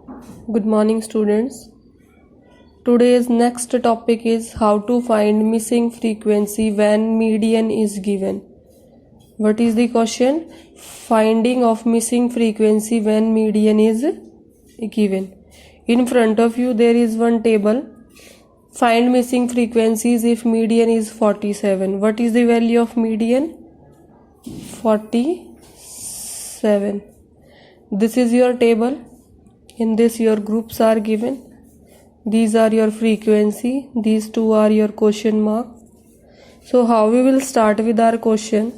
Good morning, students. Today's next topic is how to find missing frequency when median is given. What is the question? Finding of missing frequency when median is given. In front of you there is one table. Find missing frequencies if median is 47. What is the value of median? 47. This is your table. In this your groups are given. These are your frequency. These two are your question mark. So how we will start with our question?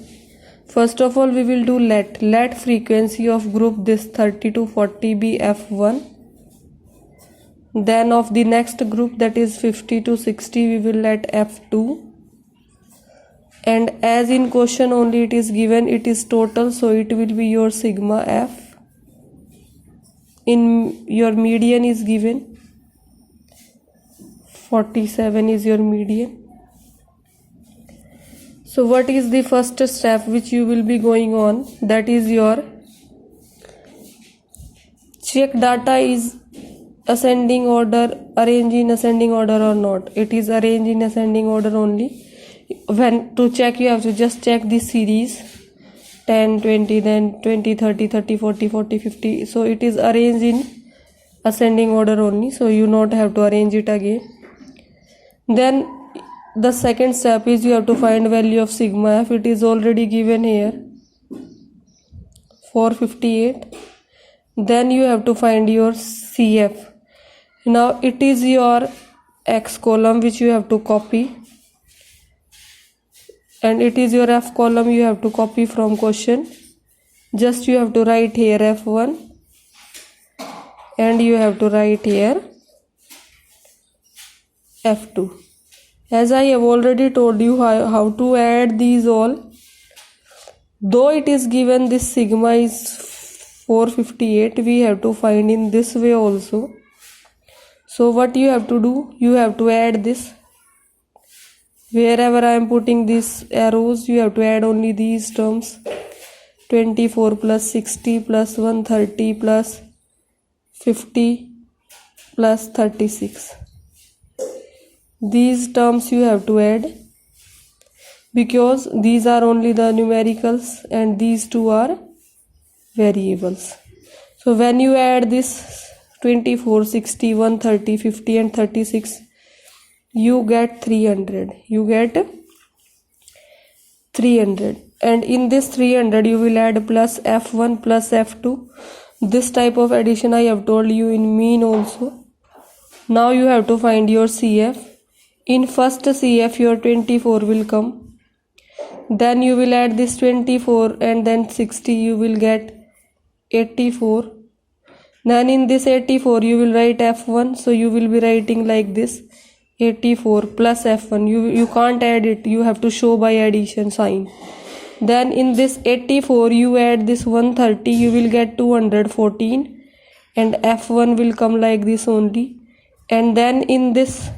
First of all we will do let frequency of group this 30 to 40 be F1. Then of the next group, that is 50 to 60, we will let F2. And as in question only it is given, it is total, so it will be your sigma F. In your median is given 47 is your median. So what is the first step which you will be going on? That is your check data is ascending order, arranged in ascending order or not. It is arranged in ascending order only. When to check, you have to just check this series 10, 20, then 20, 30, 30, 40, 40, 50. So it is arranged in ascending order only, so you not have to arrange it again. Then the second step is you have to find value of sigma F. It is already given here 458. Then you have to find your CF. Now it is your X column which you have to copy, and it is your F column you have to copy from question. Just you have to write here F1 and you have to write here F2. As I have already told you how to add these all, though it is given this sigma is 458, we have to find in this way also. So what you have to do, you have to add this. Wherever I am putting these arrows, you have to add only these terms. 24 plus 60 plus 130 plus 50 plus 36. These terms you have to add, because these are only the numericals and these two are variables. So when you add this 24, 60, 130, 50 and 36, you get 300. You get 300. And in this 300 you will add plus F1 plus F2. This type of addition I have told you in mean also. Now you have to find your CF. In first CF your 24 will come. Then you will add this 24 and then 60, you will get 84. Then in this 84 you will write F1, so you will be writing like this 84 plus F1. You can't add it, you have to show by addition sign. Then in this 84 you add this 130, you will get 214 and F1 will come like this only. And then in this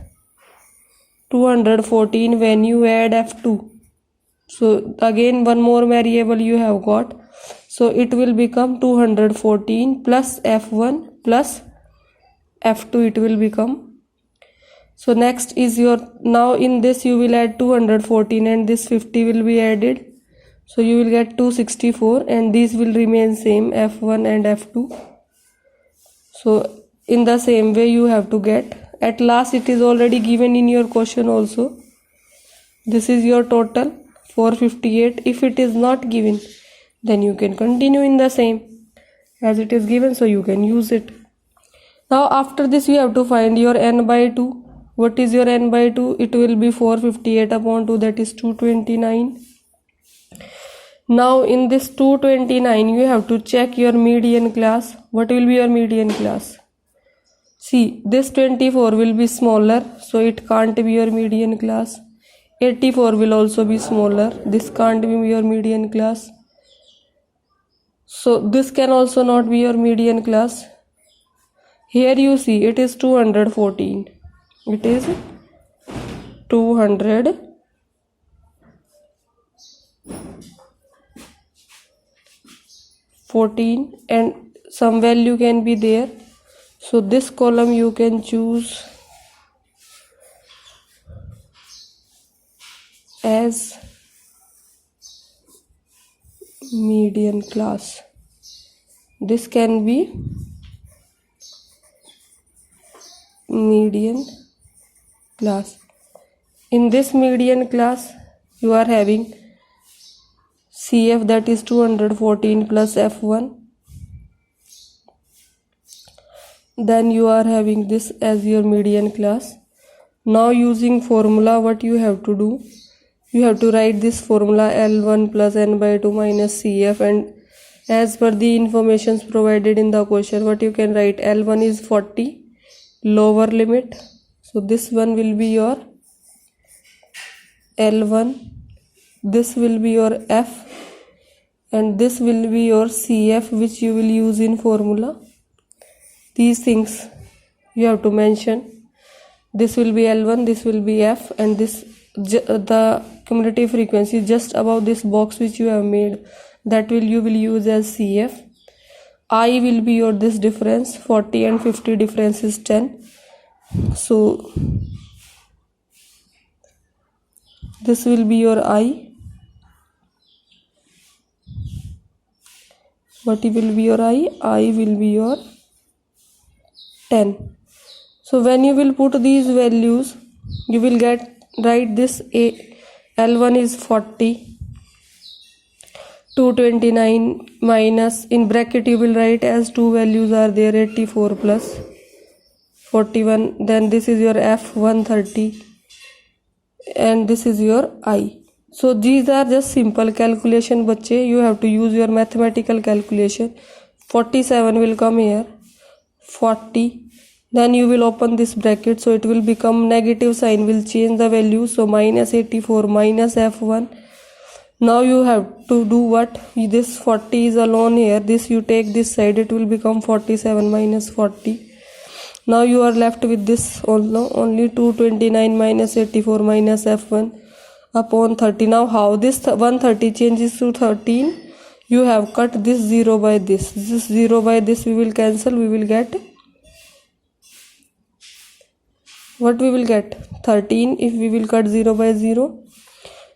214 when you add F2, so again one more variable you have got, so it will become 214 plus F1 plus F2 it will become. So next is your, now in this you will add 214 and this 50 will be added, so you will get 264 and these will remain same F1 and F2. So in the same way you have to get. At last it is already given in your question also. This is your total 458. If it is not given, then you can continue in the same as it is given, so you can use it. Now after this you have to find your n by 2. What is your n by 2? It will be 458 upon 2, that is 229. Now in this 229 you have to check your median class. What will be your median class? See, this 24 will be smaller, so it can't be your median class. 84 will also be smaller, this can't be your median class. So this can also not be your median class. Here you see it is 214. It is 214 and some value can be there. So this column you can choose as median class. This can be median class. In this median class you are having CF, that is 214 plus F1. Then you are having this as your median class. Now using formula, what you have to do, you have to write this formula L1 plus N by 2 minus CF, and as per the informations provided in the question, what you can write, L1 is 40, lower limit. So this one will be your L1, this will be your F, and this will be your CF, which you will use in formula. These things you have to mention. This will be L1, this will be F, and this the cumulative frequency just above this box which you have made, that you will use as CF. I will be your this difference, 40 and 50 difference is 10. So this will be your I. What will be your I? I will be your 10. So when you will put these values, you will write this L1 is 40, 229 minus, in bracket you will write as two values are there, 84 plus 41. Then this is your F 130 and this is your I. So these are just simple calculation, bachche. You have to use your mathematical calculation. 47 will come here, 40, then you will open this bracket, so it will become negative sign, will change the value, so minus 84 minus F1. Now you have to do what, this 40 is alone here, this you take this side, it will become 47 minus 40. Now you are left with this only 229 minus 84 minus F1 upon 30. Now how this 130 changes to 13, you have cut this 0 by this 0 by this, we will cancel, we will get, what we will get, 13 if we will cut 0 by 0.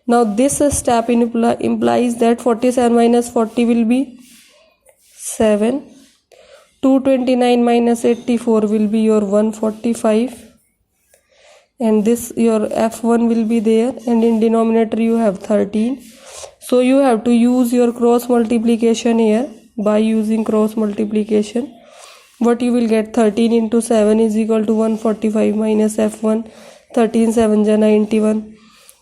Now this step implies that 47 minus 40 will be 7, 229 minus 84 will be your 145, and this your F1 will be there, and in denominator you have 13. So you have to use your cross multiplication here. By using cross multiplication, what you will get, 13 into 7 is equal to 145 minus F1, 13 7 ja 91.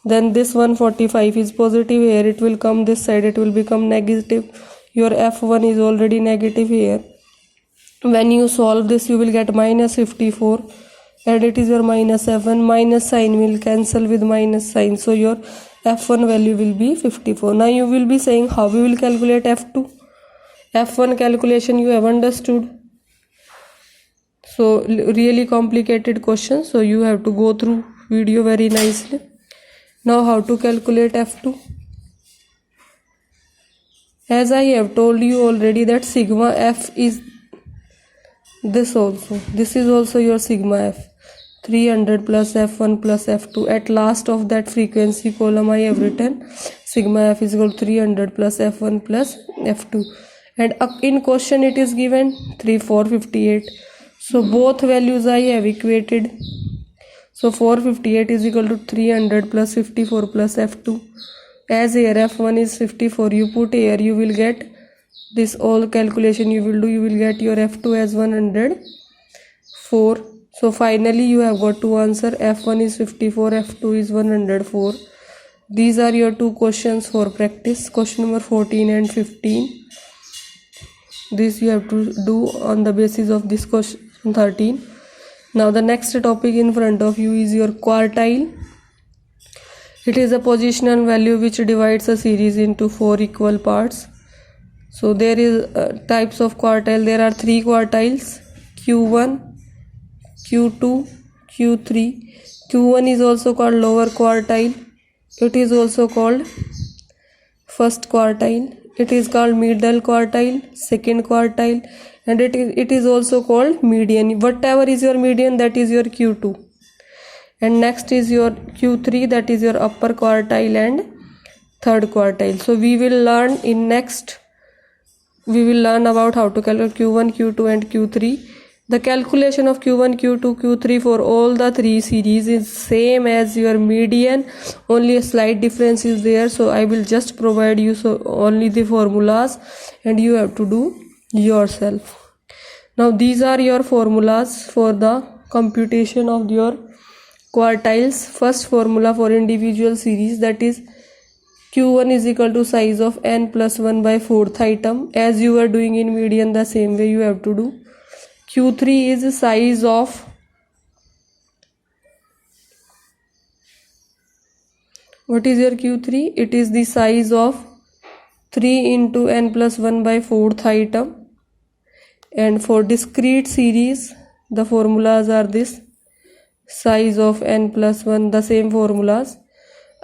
Then this 145 is positive here, it will come this side, it will become negative. Your F1 is already negative here. When you solve this, you will get minus 54, and it is your minus 7, minus sign will cancel with minus sign, so your F1 value will be 54. Now you will be saying how we will calculate F2. F1 calculation you have understood. So really complicated question, so you have to go through video very nicely. Now how to calculate F2? As I have told you already that sigma F is this also. This is also your sigma F. 300 plus F1 plus F2. At last of that frequency column I have written sigma F is equal to 300 plus F1 plus F2. And in question it is given 3458. So both values I have equated. So 458 is equal to 300 plus 54 plus F2. As here F1 is 54, you put here, you will get this all calculation you will do, you will get your F2 as 104. So finally you have got to answer, F1 is 54, F2 is 104. These are your two questions for practice, question number 14 and 15. This you have to do on the basis of this question 13. Now the next topic in front of you is your quartile. It is a positional value which divides a series into 4 equal parts. So there is types of quartile. There are 3 quartiles, Q1, Q2, Q3. Q1 is also called lower quartile. It is also called first quartile. It is called middle quartile, second quartile, and it is also called median. Whatever is your median, that is your Q2. And next is your Q3, that is your upper quartile and third quartile. So we will learn about how to calculate Q1, Q2 and Q3. The calculation of Q1, Q2, Q3 for all the three series is same as your median, only a slight difference is there. So I will just provide you only the formulas and you have to do yourself. Now these are your formulas for the computation of your quartiles. First formula for individual series, that is Q1 is equal to size of n plus 1 by 4th item. As you are doing in median, the same way you have to do. Q3 is size of what is your Q3? It is the size of 3 into n plus 1 by 4th item. And for discrete series, the formulas are this: size of n plus 1, the same formulas.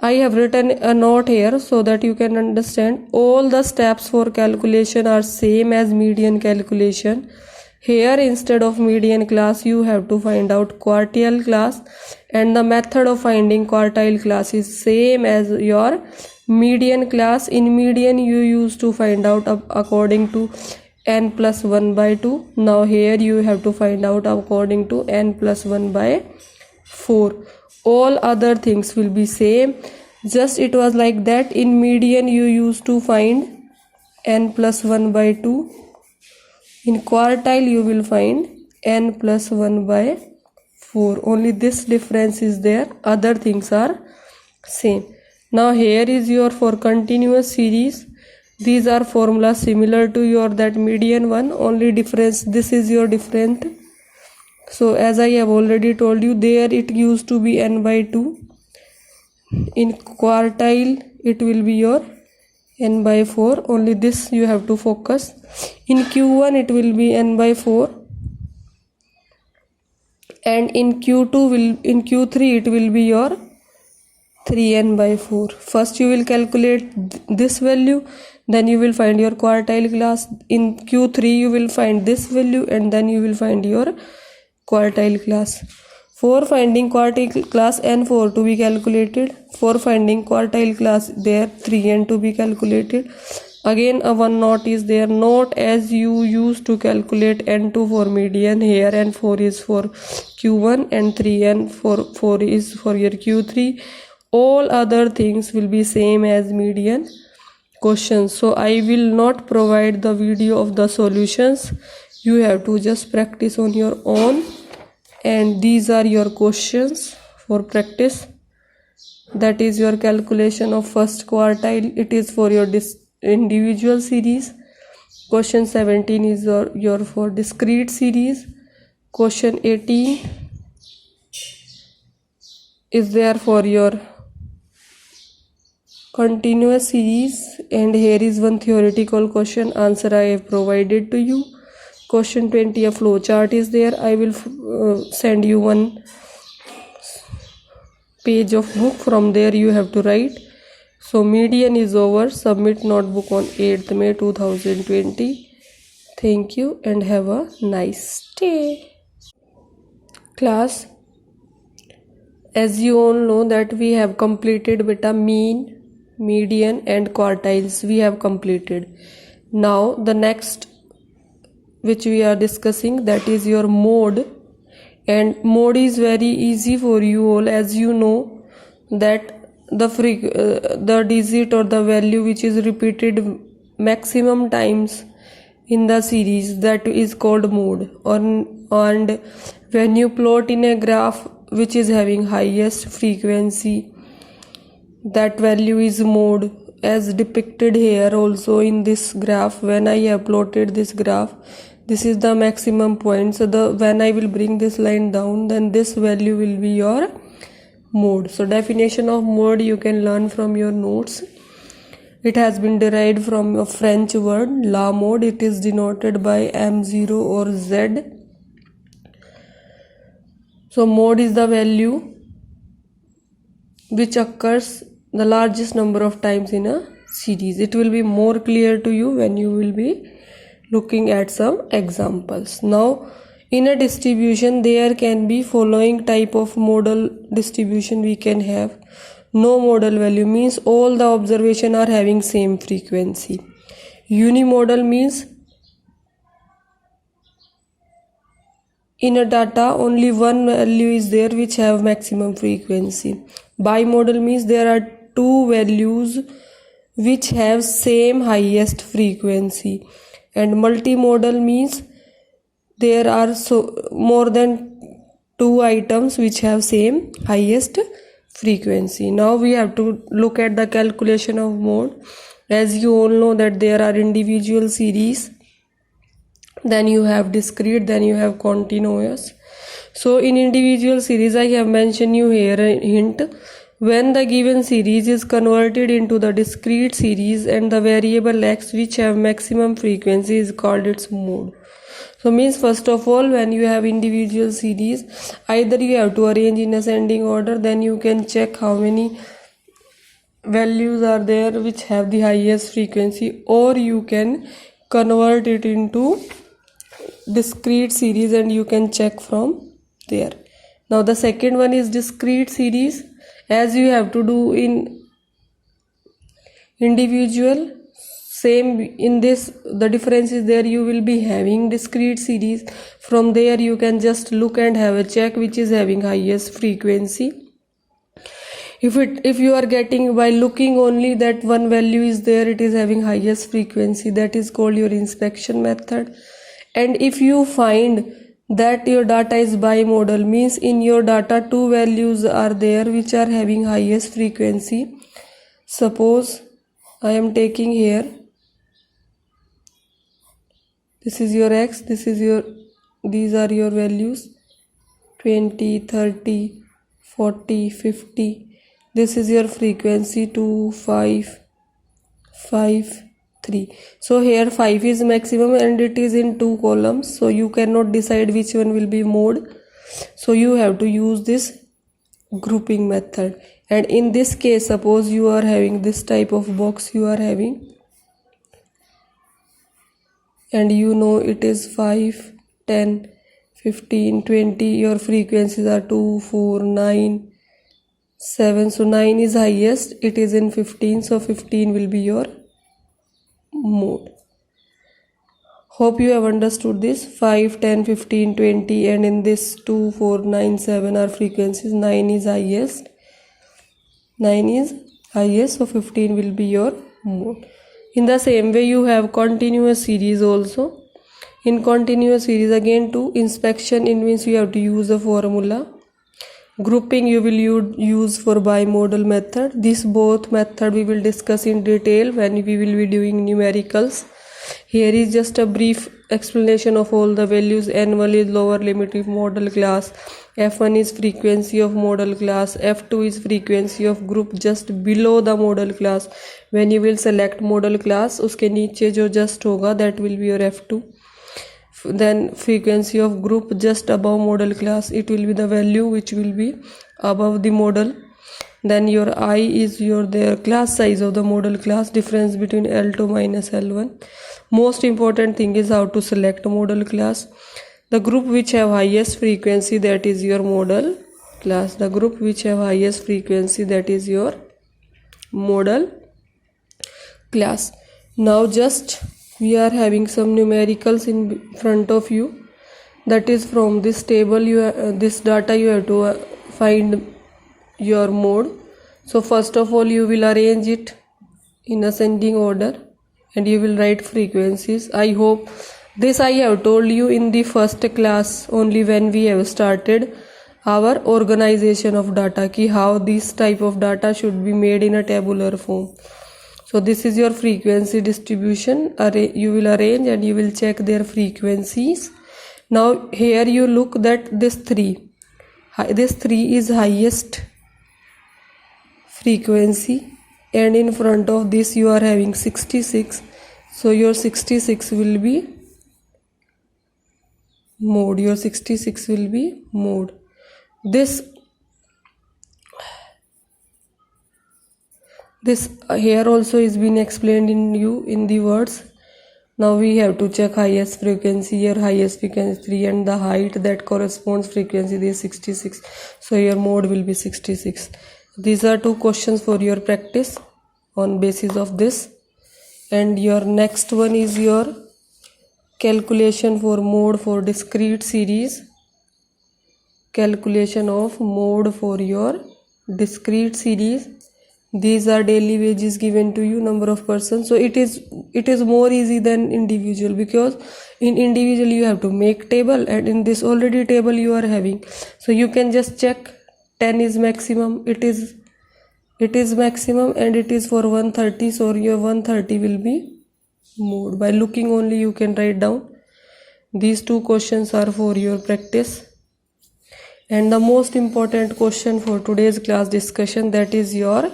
I have written a note here so that you can understand. All the steps for calculation are same as median calculation. Here instead of median class you have to find out quartile class, and the method of finding quartile class is same as your median class. In median you used to find out according to n plus 1 by 2. Now here you have to find out according to n plus 1 by 4. All other things will be same, just it was like that. In median you used to find n plus 1 by 2. In quartile you will find n plus 1 by 4. Only this difference is there, other things are same. Now here is your for continuous series. These are formulas similar to your that median one, only difference this is your different. So as I have already told you, there it used to be n by 2. In quartile it will be your n by 4, only this you have to focus. In Q1 it will be n by 4, and in Q3 it will be your 3n by 4. First you will calculate this value, then you will find your quartile class. In Q3 you will find this value, and then you will find your quartile class. For finding quartile class, n4 to be calculated. For finding quartile class, there 3n to be calculated. Again a one note is there. Note as you used to calculate n2 for median, here n4 is for Q1 and 3n for 4 is for your Q3. All other things will be same as median questions. So I will not provide the video of the solutions. You have to just practice on your own, and these are your questions for practice. That is your calculation of first quartile. It is for your individual series. Question 17 is your for discrete series. Question 18 is there for your continuous series, and here is one theoretical question. Answer I have provided to you. Question 20, a flow chart is there. I will send you one page of book. From there you have to write. So median is over. Submit notebook on 8th May 2020. Thank you and have a nice day. Class, as you all know that we have completed beta mean, median and quartiles. We have completed. Now the next which we are discussing, that is your mode. And mode is very easy for you all, as you know that the digit or the value which is repeated maximum times in the series, that is called mode. And when you plot in a graph which is having highest frequency, that value is mode, as depicted here also in this graph. When I have plotted this graph, this is the maximum point. So when I will bring this line down, then this value will be your mode. So definition of mode you can learn from your notes. It has been derived from a French word la mode. It is denoted by M0 or Z. So mode is the value which occurs the largest number of times in a series. It will be more clear to you when you will be looking at some examples. Now in a distribution there can be following type of modal distribution we can have. No modal value means all the observation are having same frequency. Unimodal means in a data only one value is there which have maximum frequency. Bimodal means there are two values which have same highest frequency. And multimodal means there are more than two items which have same highest frequency. Now we have to look at the calculation of mode. As you all know that there are individual series, then you have discrete, then you have continuous. So in individual series I have mentioned you here a hint. When the given series is converted into the discrete series and the variable x which have maximum frequency is called its mode. So means first of all when you have individual series, either you have to arrange in ascending order, then you can check how many values are there which have the highest frequency, or you can convert it into discrete series and you can check from there. Now the second one is discrete series. As you have to do in individual, same in this, the difference is there you will be having discrete series. From there you can just look and have a check which is having highest frequency. If you are getting by looking only that one value is there, it is having highest frequency, that is called your inspection method. And if you find that your data is bimodal, means in your data two values are there which are having highest frequency. Suppose I am taking here, this is your x, this is your, these are your values 20, 30, 40, 50. This is your frequency 2, 5, 5, 3. So here 5 is maximum and it is in two columns, so you cannot decide which one will be mode. So you have to use this grouping method. And in this case, suppose you are having this type of box you are having, and you know it is 5, 10, 15, 20, your frequencies are 2, 4, 9, 7. So 9 is highest, it is in 15, so 15 will be your mode. Hope you have understood this. 5, 10, 15, 20, and in this 2, 4, 9, 7 are frequencies. 9 is highest. 9 is highest, so 15 will be your mode. In the same way you have continuous series also. In continuous series again to inspection, in means you have to use the formula. Grouping you will use for bimodal method. This both method we will discuss in detail when we will be doing numericals. Here is just a brief explanation of all the values. N1 is lower limit of modal class, F1 is frequency of modal class, F2 is frequency of group just below the modal class. When you will select modal class, uske niche jo just hoga that will be your F2. Then frequency of group just above modal class, it will be the value which will be above the modal. Then your I is your their class size of the modal class, difference between L2 minus L1. Most important thing is how to select a modal class. The group which have highest frequency, that is your modal class. The group which have highest frequency, that is your modal class. Now just we are having some numericals in front of you. That is from this table this data you have to find your mode. So first of all you will arrange it in ascending order and you will write frequencies. I hope this I have told you in the first class only, when we have started our organization of data, ki how this type of data should be made in a tabular form. So this is your frequency distribution. You will arrange and you will check their frequencies. Now here you look that this 3 is highest frequency, and in front of this you are having 66. So your 66 will be mode. Your 66 will be mode. This here also is been explained in you in the words. Now we have to check highest frequency. Here highest frequency 3 and the height that corresponds frequency is 66. So your mode will be 66. These are two questions for your practice on basis of this. And your next one is your calculation for mode for discrete series. Calculation of mode for your discrete series. These are daily wages given to you, number of persons. So it is more easy than individual, because in individual you have to make table, and in this already table you are having. So you can just check 10 is maximum. It is maximum and it is for 130. So your 130 will be mode. By looking only you can write down. These two questions are for your practice. And the most important question for today's class discussion, that is your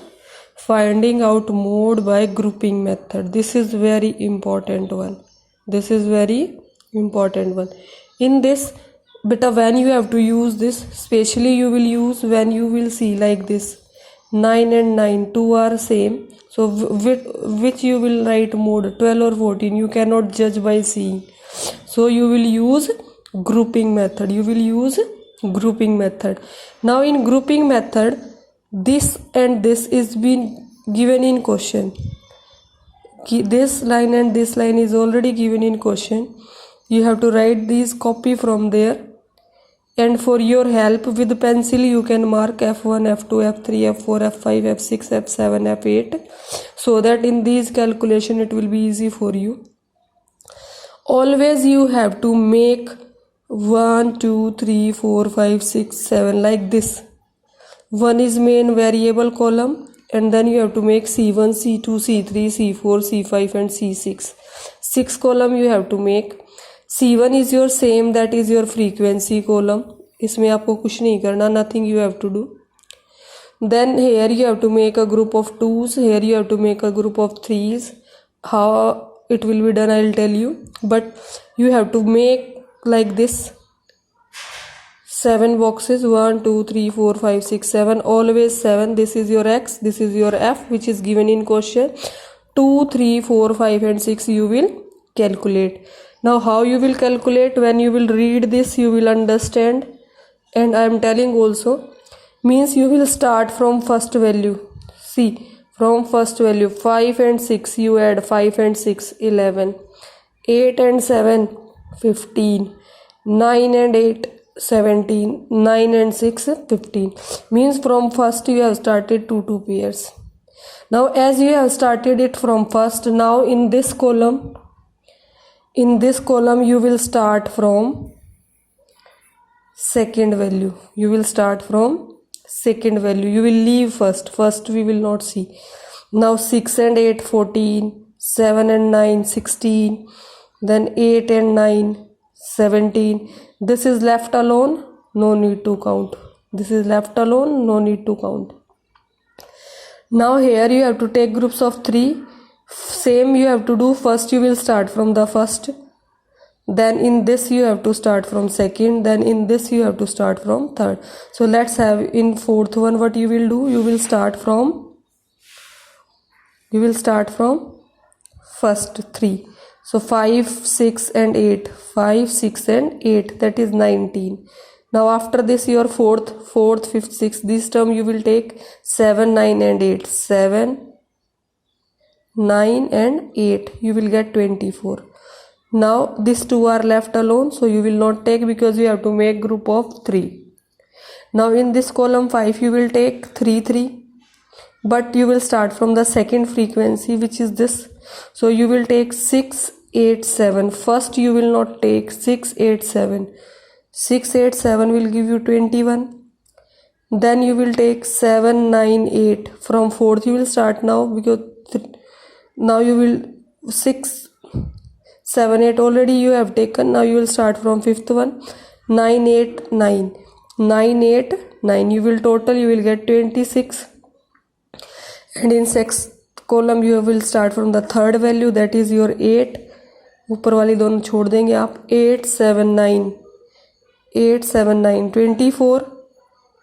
finding out mode by grouping method. This is very important one. This is very important one. In this, beta, when you have to use this, especially you will use when you will see like this 9 and 9, 2 are same. So which you will write mode, 12 or 14, you cannot judge by seeing. So you will use grouping method. You will use grouping method. Now in grouping method, this and this is been given in question. This line and this line is already given in question. You have to write these, copy from there, and for your help with pencil you can mark F1, F2, F3, F4, F5, F6, F7, F8, so that in these calculation it will be easy for you. Always you have to make 1, 2, 3, 4, 5, 6, 7 like this. One is main variable column, and then you have to make C1, C2, C3, C4, C5 and C6. 6 column you have to make. C1 is your same, that is your frequency column. इसमें आपको कुछ नहीं करना, nothing you have to do. Then here you have to make a group of 2s, here you have to make a group of 3s. How it will be done I will tell you, but you have to make like this 7 boxes, 1, 2, 3, 4, 5, 6, 7, always 7. This is your X, this is your F, which is given in question. 2, 3, 4, 5 and 6 you will calculate. Now how you will calculate, when you will read this you will understand, and I am telling also, means you will start from first value. See, from first value 5 and 6 you add 5 and 6 11, 8 and 7 15, 9 and 8 17, 9 and 6 15. Means from first you have started 2 pairs. Now as you have started it from first, now in this column you will start from second value. You will start from second value. You will leave first we will not see. Now 6 and 8 14, 7 and 9 16, then 8 and 9 17. This is left alone, no need to count. This is left alone, no need to count. Now here you have to take groups of 3. Same you have to do. First you will start from the first, then in this you have to start from second, then in this you have to start from third. So let's have in fourth one what you will do. You will start from first 3. So 5, 6 and 8, 5, 6 and 8, that is 19. Now after this your fourth, 5th, 6th, this term you will take 7, 9 and 8, 7, 9 and 8, you will get 24. Now these 2 are left alone, so you will not take, because you have to make group of 3. Now in this column 5 you will take 3, 3. But you will start from the second frequency, which is this. So you will take 6, 8, 7. First you will not take 6, 8, 7. 6, 8, 7 will give you 21. Then you will take 7, 9, 8. From fourth you will start now, because now you will 6, 7, 8 already you have taken. Now you will start from fifth one. 9, 8, 9. 9, 8, 9. You will total, you will get 26. And in sixth column you will start from the third value, that is your 8. ऊपर वाली दोनों छोड़ देंगे आप. 8, 7, 9, 8, 7, 9, 24.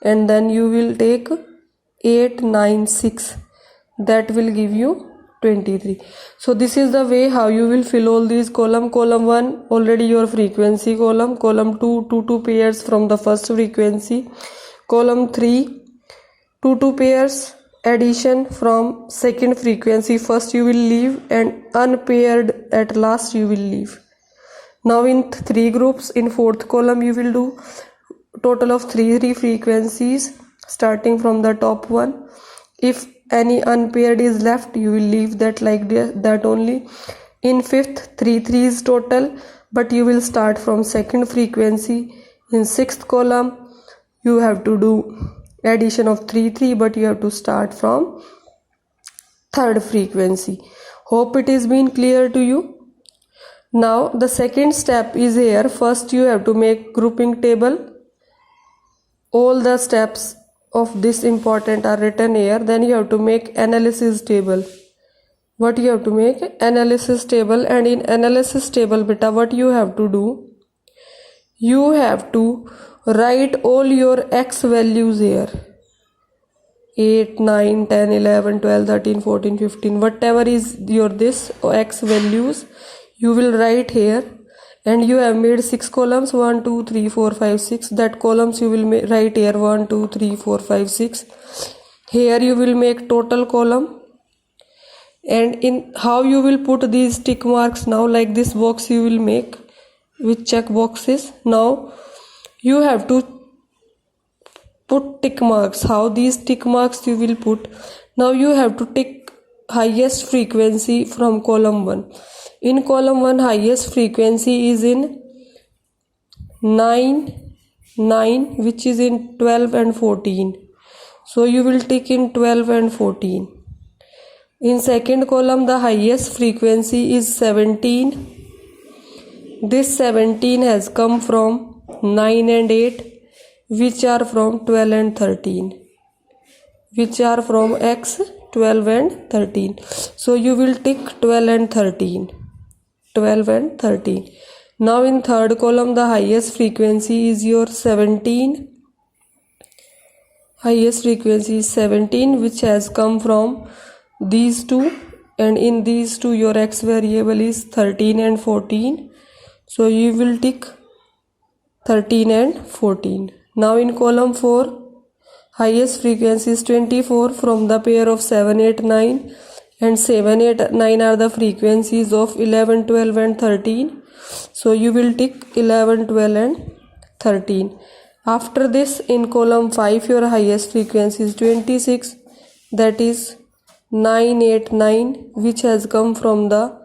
And then you will take 8, 9, 6. That will give you 23. So this is the way how you will fill all these column. Column 1 already your frequency column. Column 2 2 pairs from the first frequency. Column 3 2 pairs addition from second frequency. First you will leave and unpaired at last you will leave. Now in 3 groups, in fourth column you will do total of 3 frequencies starting from the top one. If any unpaired is left, you will leave that like that only. In fifth, 3 threes total, but you will start from second frequency. In sixth column, you have to do addition of 3 but you have to start from third frequency. Hope it is been clear to you. Now the second step is here. First you have to make grouping table. All the steps of this important are written here. Then you have to make analysis table. What you have to make? Analysis table. And in analysis table, beta, what you have to do? You have to write all your x values here. 8, 9, 10, 11, 12, 13, 14, 15, whatever is your this x values, you will write here. And you have made 6 columns, 1 2 3 4 5 6. That columns you will write here 1 2 3 4 5 6. Here you will make total column. And in how you will put these tick marks now, like this box you will make with check boxes. Now you have to put tick marks. How these tick marks you will put? Now you have to tick highest frequency from column 1. In column 1, highest frequency is in 9, 9, which is in 12 and 14. So you will tick in 12 and 14. In second column, the highest frequency is 17. This 17 has come from 9 and 8, which are from 12 and 13, which are from X 12 and 13. So you will tick 12 and 13. 12 and 13. Now in third column, the highest frequency is your 17. Highest frequency is 17, which has come from these two, and in these two your x variable is 13 and 14. So you will tick 13 and 14. Now in column 4, highest frequency is 24 from the pair of 7, 8, 9. And 7, 8, 9 are the frequencies of 11, 12 and 13. So you will tick 11, 12 and 13. After this, in column 5, your highest frequency is 26. That is 9, 8, 9, which has come from the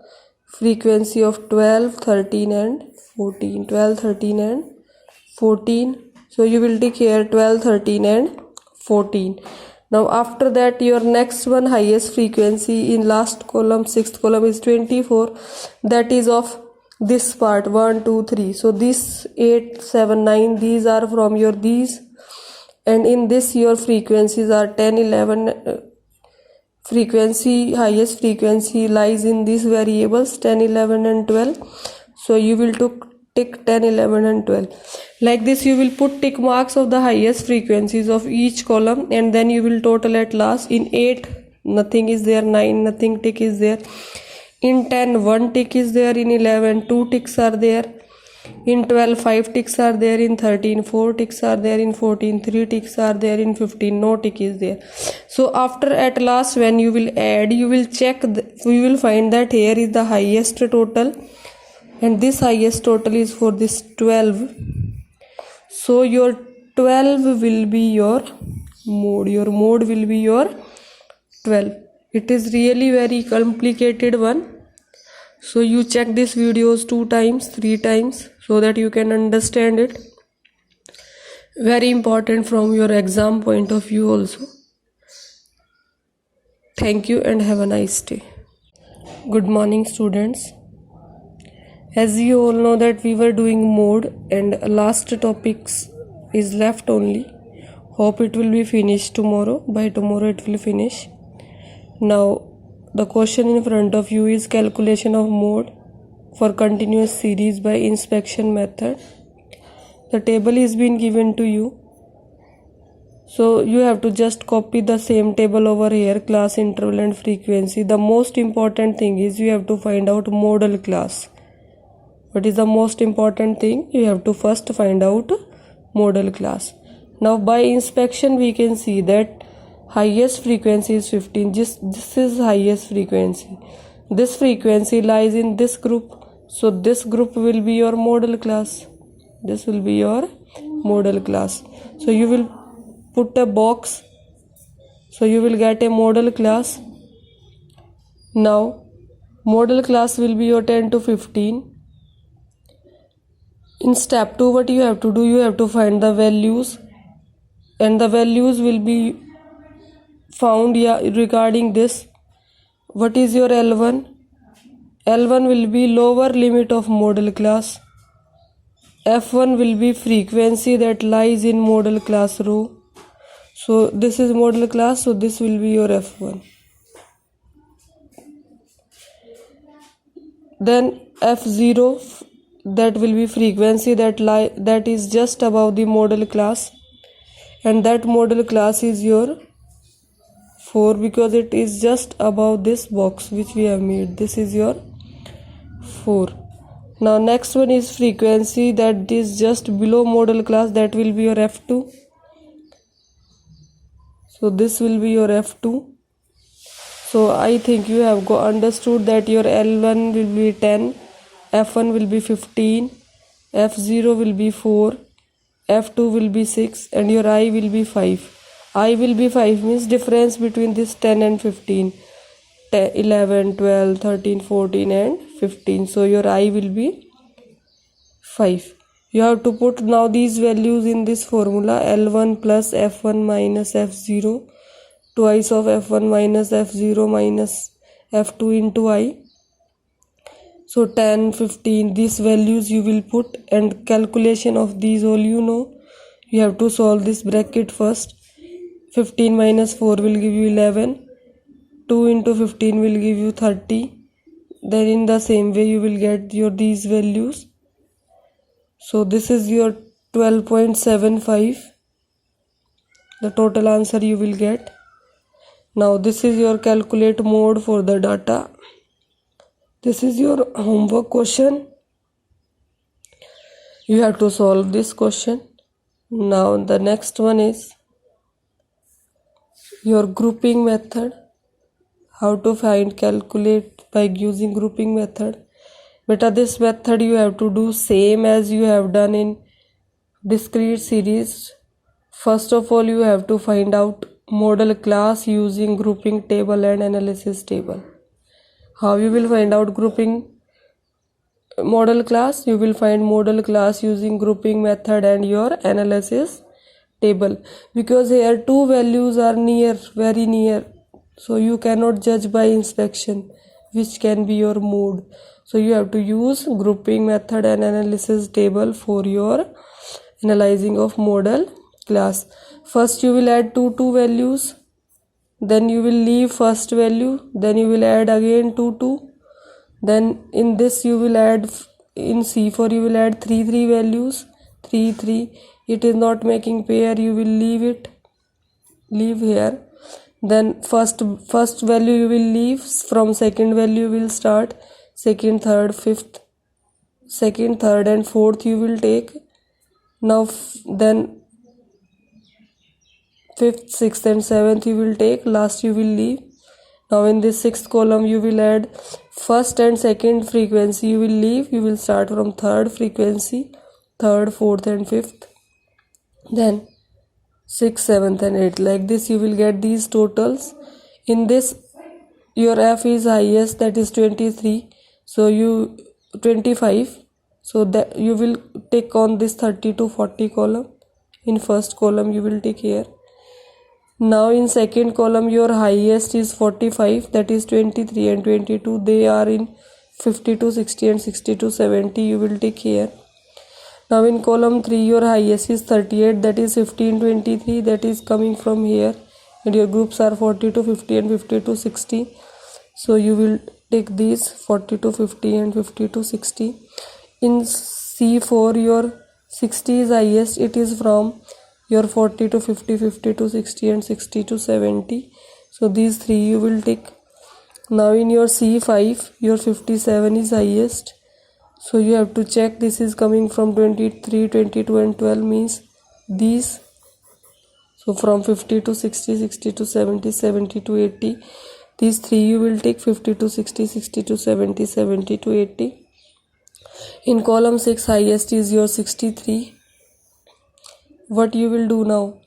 frequency of 12, 13 and 14. 12, 13 and 14. So you will tick here 12, 13 and 14. Now after that, your next one highest frequency in last column, sixth column, is 24. That is of this part 1, 2, 3. So this 8, 7, 9, these are from your these, and in this your frequencies are 10, 11. Frequency, highest frequency lies in these variables 10, 11 and 12. So you will tick 10, 11 and 12. Like this you will put tick marks of the highest frequencies of each column, and then you will total at last. In 8 nothing is there, 9 nothing tick is there, in 10 1 tick is there, in 11 2 ticks are there, in 12 5 ticks are there, in 13 4 ticks are there, in 14 3 ticks are there, in 15 no tick is there. So after at last when you will add, you will check, you will find that here is the highest total, and this highest total is for this 12. So your 12 will be your mode. Your mode will be your 12. It is really very complicated one. So you check these videos 2 times, 3 times, so that you can understand it. Very important from your exam point of view also. Thank you and have a nice day. Good morning, students. As you all know that we were doing mode and last topics is left only. Hope it will be finished tomorrow. By tomorrow it will finish. Now the question in front of you is calculation of mode for continuous series by inspection method. The table is been given to you. So you have to just copy the same table over here, class, interval and frequency. The most important thing is you have to find out model class. What is the most important thing? You have to first find out model class. Now by inspection we can see that highest frequency is 15. This is highest frequency. This frequency lies in this group. So this group will be your model class. This will be your model class. So you will put a box. So you will get a model class. Now model class will be your 10 to 15. In step 2 what you have to do, you have to find the values, and the values will be found regarding this. What is your L1? L1 will be lower limit of model class. F1 will be frequency that lies in model class row. So this is model class, so this will be your F1. Then F0, that will be frequency that is just above the model class, and that model class is your 4 because it is just above this box which we have made. This is your 4. Now next one is frequency that is just below model class, that will be your F2. So this will be your F2. So I think you have understood that your L1 will be 10, F1 will be 15, F0 will be 4, F2 will be 6, and your I will be 5. I will be 5 means difference between this 10 and 15. 10, 11, 12, 13, 14 and 15. So your I will be 5. You have to put now these values in this formula. L1 plus F1 minus F0, twice of F1 minus F0 minus F2 into I. So 10, 15, these values you will put, and calculation of these all you know. You have to solve this bracket first. 15 minus 4 will give you 11. 2 into 15 will give you 30. Then in the same way you will get your these values. So this is your 12.75. The total answer you will get. Now this is your calculate mode for the data. This is your homework question. You have to solve this question. Now the next one is your grouping method. How to find calculate by using grouping method. Beta, this method you have to do same as you have done in discrete series. First of all you have to find out model class using grouping table and analysis table. How you will find out grouping model class? You will find model class using grouping method and your analysis table, because here two values are very near, so you cannot judge by inspection which can be your mode. So you have to use grouping method and analysis table for your analyzing of model class. First you will add two values, then you will leave first value, then you will add again 2, then in this you will add, in C4 you will add 3 values, 3. It is not making pair, you will leave here. Then first value you will leave, from second value you will start, second, third, fifth, second, third and fourth you will take. Now then fifth, sixth and seventh you will take, last you will leave. Now in this sixth column you will add first and second frequency you will leave, you will start from third frequency, third, fourth and fifth, then 6th, 7th and 8th. Like this you will get these totals. In this your F is highest, that is 23, so you 25, so that you will take on this 30 to 40 column. In first column you will take here. Now in second column your highest is 45, that is 23 and 22, they are in 50 to 60 and 60 to 70, you will take here. Now in column 3 your highest is 38, that is 15, 23, that is coming from here, and your groups are 40 to 50 and 50 to 60, so you will take these 40 to 50 and 50 to 60. In C4 your 60 is highest, it is from your 40 to 50, 50 to 60 and 60 to 70. So these three you will take. Now in your C5 your 57 is highest, so you have to check this is coming from 23, 22 and 12 means these. So from 50 to 60, 60 to 70, 70 to 80, these three you will take. 50 to 60, 60 to 70, 70 to 80. In column 6 highest is your 63. What you will do now?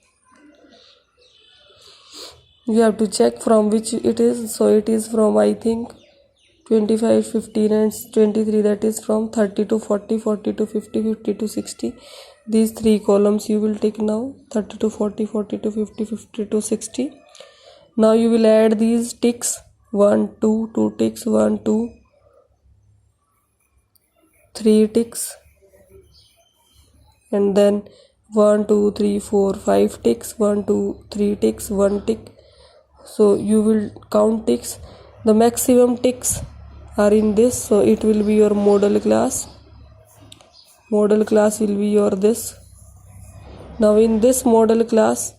You have to check from which it is. So it is from, I think, 25, 15 and 23, that is from 30 to 40, 40 to 50, 50 to 60. These three columns you will take now. 30 to 40, 40 to 50, 50 to 60. Now you will add these ticks. 1, 2, 2 ticks, 1, 2, 3 ticks. And then 1, 2, 3, 4, 5 ticks. 1, 2, 3 ticks, 1 tick. So you will count ticks. The maximum ticks are in this, so it will be your model class. Model class will be your this. Now in this model class,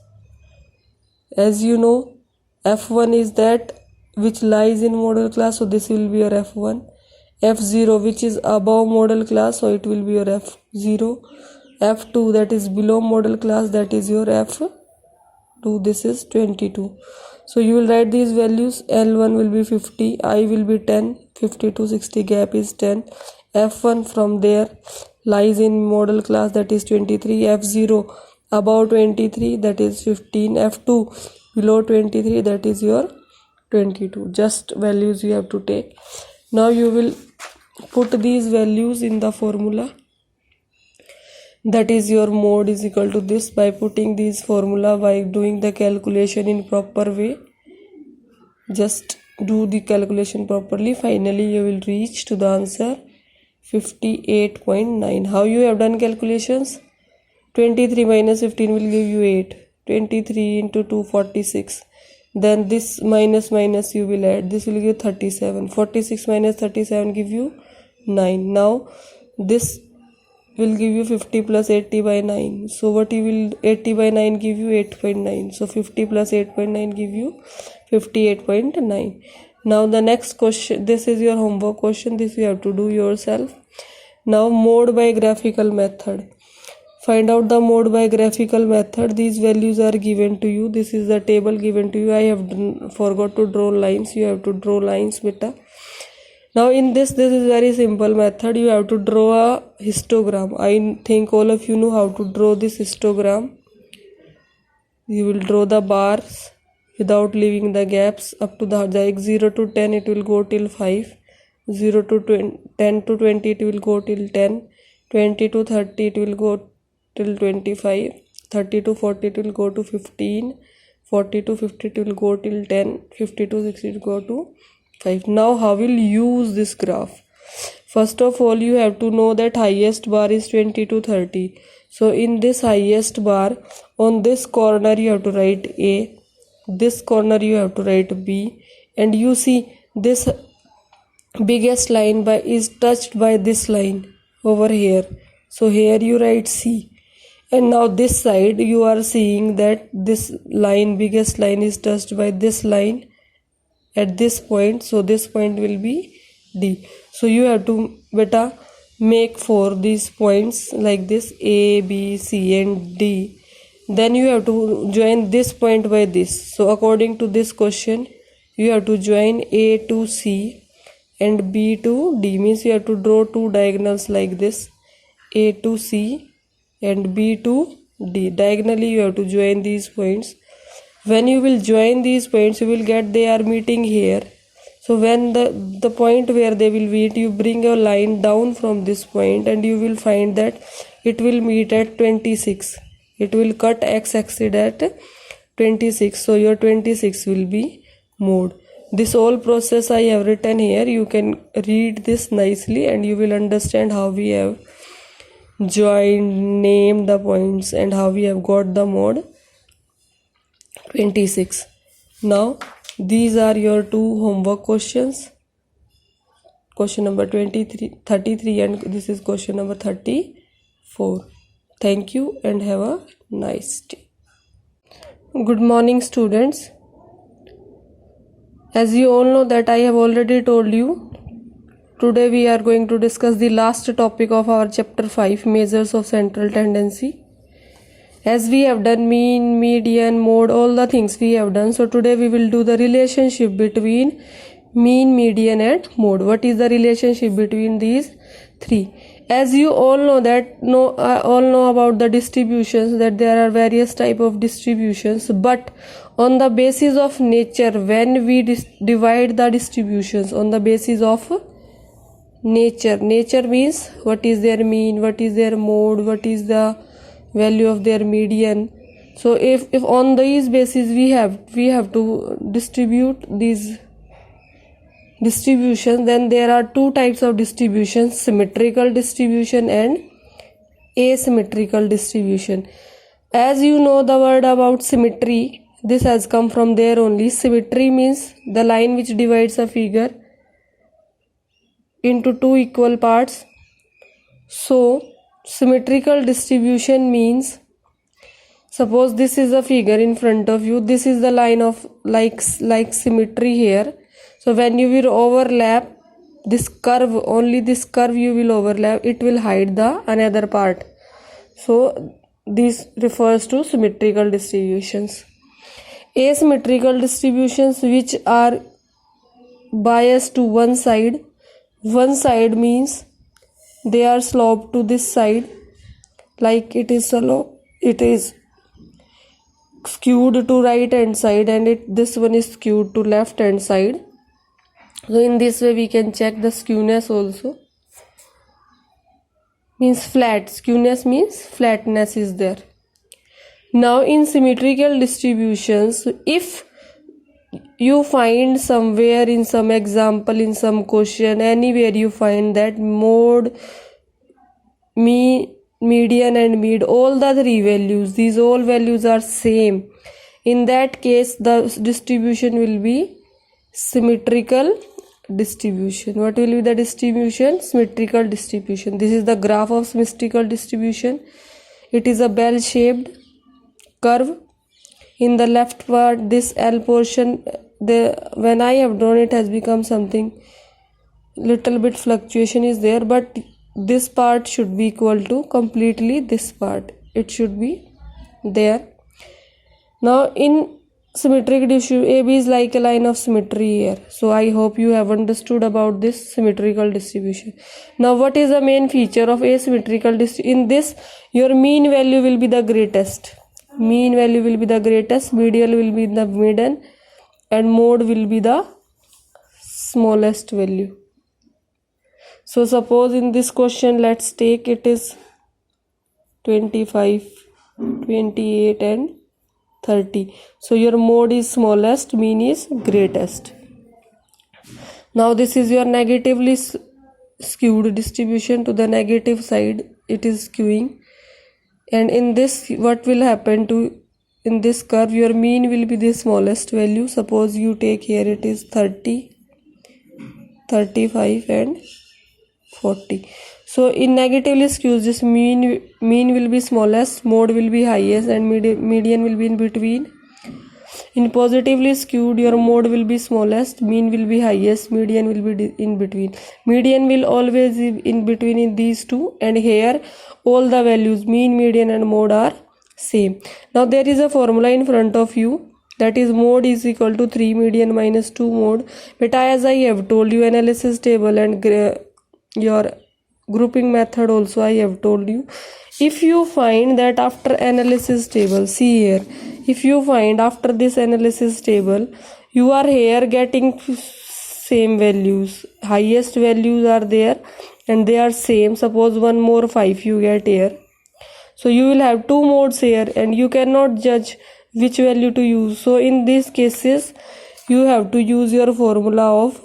as you know, F1 is that which lies in model class, so this will be your F1. F0 which is above model class, so it will be your F0. F2 that is below model class, that is your F2. This is 22. So you will write these values. L1 will be 50, I will be 10, 50 to 60 gap is 10. F1 from there lies in model class, that is 23. F0 above 23, that is 15. F2 below 23, that is your 22. Just values you have to take. Now you will put these values in the formula. That is your mode is equal to this. By putting these formula, by doing the calculation in proper way, just do the calculation properly, finally you will reach to the answer 58.9. How you have done calculations? 23 minus 15 will give you 8. 23 into 2, 46. Then this minus minus you will add, this will give 37. 46 minus 37 give you 9. Now this will give you 50 plus 80 by 9. So what you will, 80 by 9 give you 8.9. So 50 plus 8.9 give you 58.9. Now the next question, this is your homework question, this you have to do yourself. Now mode by graphical method. Find out the mode by graphical method. These values are given to you. This is the table given to you. I have forgot to draw lines. You have to draw lines, beta. Now in this is very simple method. You have to draw a histogram. I think all of you know how to draw this histogram. You will draw the bars without leaving the gaps up to the 0 to 10 it will go till 5. 0 to 10 to 20 it will go till 10. 20 to 30 it will go till 25. 30 to 40 it will go to 15. 40 to 50 it will go till 10. 50 to 60 it will go to 5. Now how will you use this graph? First of all, you have to know that highest bar is 20 to 30. So in this highest bar, on this corner you have to write A, this corner you have to write B, and you see this biggest line is touched by this line over here. So here you write C. And now this side you are seeing that this line, biggest line, is touched by this line at this point, so this point will be D. So you have to beta make for these points like this, A, B, C and D. Then you have to join this point by this. So according to this question, you have to join A to C and B to D, means you have to draw two diagonals like this, A to C and B to D. Diagonally you have to join these points. When you will join these points, you will get they are meeting here. So when the point where they will meet, you bring a line down from this point and you will find that it will meet at 26. It will cut x-axis at 26. So your 26 will be mode. This whole process I have written here. You can read this nicely and you will understand how we have joined, named the points and how we have got the mode 26. Now these are your two homework questions. Question number 33 and this is question number 34. Thank you and have a nice day. Good morning, students. As you all know that I have already told you, today we are going to discuss the last topic of our chapter 5, measures of central tendency. As we have done mean, median, mode, all the things we have done. So today we will do the relationship between mean, median and mode. What is the relationship between these three? As you all know that all know about the distributions, that there are various type of distributions, but on the basis of nature, when we divide the distributions on the basis of nature means what is their mean, what is their mode, what is the value of their median. So if on these basis we have to distribute these distributions, then there are two types of distributions: symmetrical distribution and asymmetrical distribution. As you know the word about symmetry, this has come from there only. Symmetry means the line which divides a figure into two equal parts. So symmetrical distribution means, suppose this is a figure in front of you, this is the line of like symmetry here. So when you will overlap this curve, only this curve you will overlap, it will hide the another part. So this refers to symmetrical distributions. Asymmetrical distributions, which are biased to one side means they are sloped to this side, like it is skewed to right hand side, and this one is skewed to left hand side. So in this way we can check the skewness also. Means flat, skewness means flatness is there. Now in symmetrical distributions, if you find somewhere in some example, in some question, anywhere you find that mode, median and mid, all the three values, these all values are same, in that case the distribution will be symmetrical distribution. What will be the distribution? Symmetrical distribution. This is the graph of symmetrical distribution. It is a bell shaped curve. In the left part, this L portion, when I have drawn it has become something, little bit fluctuation is there, but this part should be equal to completely this part, it should be there. Now in symmetric distribution, AB is like a line of symmetry here. So I hope you have understood about this symmetrical distribution. Now what is the main feature of asymmetrical distribution? In this, your mean value will be the greatest, median will be the median, and mode will be the smallest value. So suppose in this question, let's take it is 25, 28 and 30. So your mode is smallest, mean is greatest. Now this is your negatively skewed distribution, to the negative side it is skewing. And in this, what will happen to, in this curve, your mean will be the smallest value. Suppose you take here, it is 30, 35 and 40. So in negatively skewed, this mean will be smallest, mode will be highest, and median will be in between. In positively skewed, your mode will be smallest, mean will be highest, median will be in between. Median will always be in between in these two, and here all the values mean, median and mode are same. Now there is a formula in front of you, that is mode is equal to 3 median minus 2 mode. But as I have told you, analysis table and your grouping method also I have told you. If you find that after analysis table, see here, if you find after this analysis table, you are here getting same values, highest values are there and they are same. Suppose one more 5 you get here, so you will have two modes here and you cannot judge which value to use. So in these cases you have to use your formula of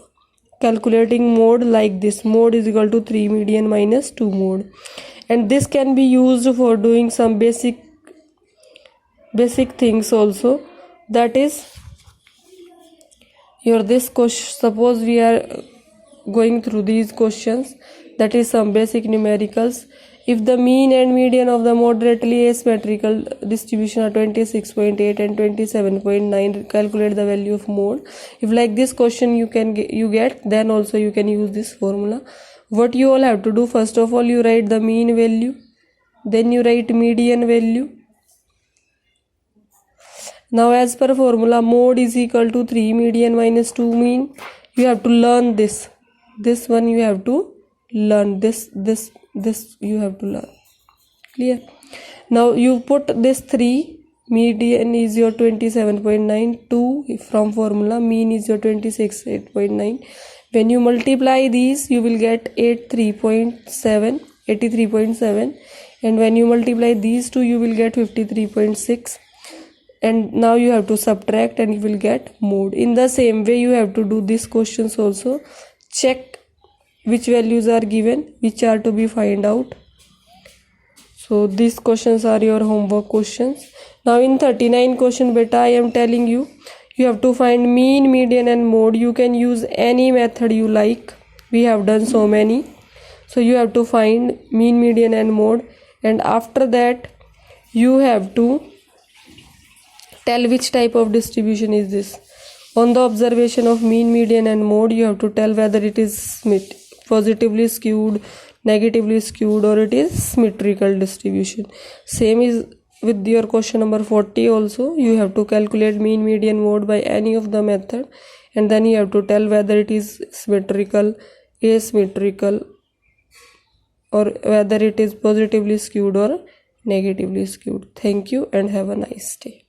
calculating mode like this: mode is equal to 3 median minus 2 mode. And this can be used for doing some basic things also, that is your this question. Suppose we are going through these questions, that is some basic numericals, if the mean and median of the moderately asymmetrical distribution are 26.8 and 27.9, calculate the value of mode. If like this question you get, then also you can use this formula. What you all have to do, first of all you write the mean value, then you write median value. Now as per formula, mode is equal to 3 median minus 2 mean. You have to learn this one you have to learn, this you have to learn. Clear? Now you put this 3, median is your 27.9, 2 from formula, mean is your 26.8. When you multiply these, you will get 83.7, and when you multiply these two, you will get 53.6. and now you have to subtract and you will get mode. In the same way you have to do these questions also. Check which values are given, which are to be find out. So these questions are your homework questions. Now in 39 question beta, I am telling you, you have to find mean, median and mode. You can use any method you like, we have done so many. So you have to find mean, median and mode, and after that you have to tell which type of distribution is this. On the observation of mean, median and mode, you have to tell whether it is positively skewed, negatively skewed, or it is symmetrical distribution. Same is with your question number 40 also. You have to calculate mean, median, mode by any of the method, and then you have to tell whether it is symmetrical, asymmetrical, or whether it is positively skewed or negatively skewed. Thank you and have a nice day.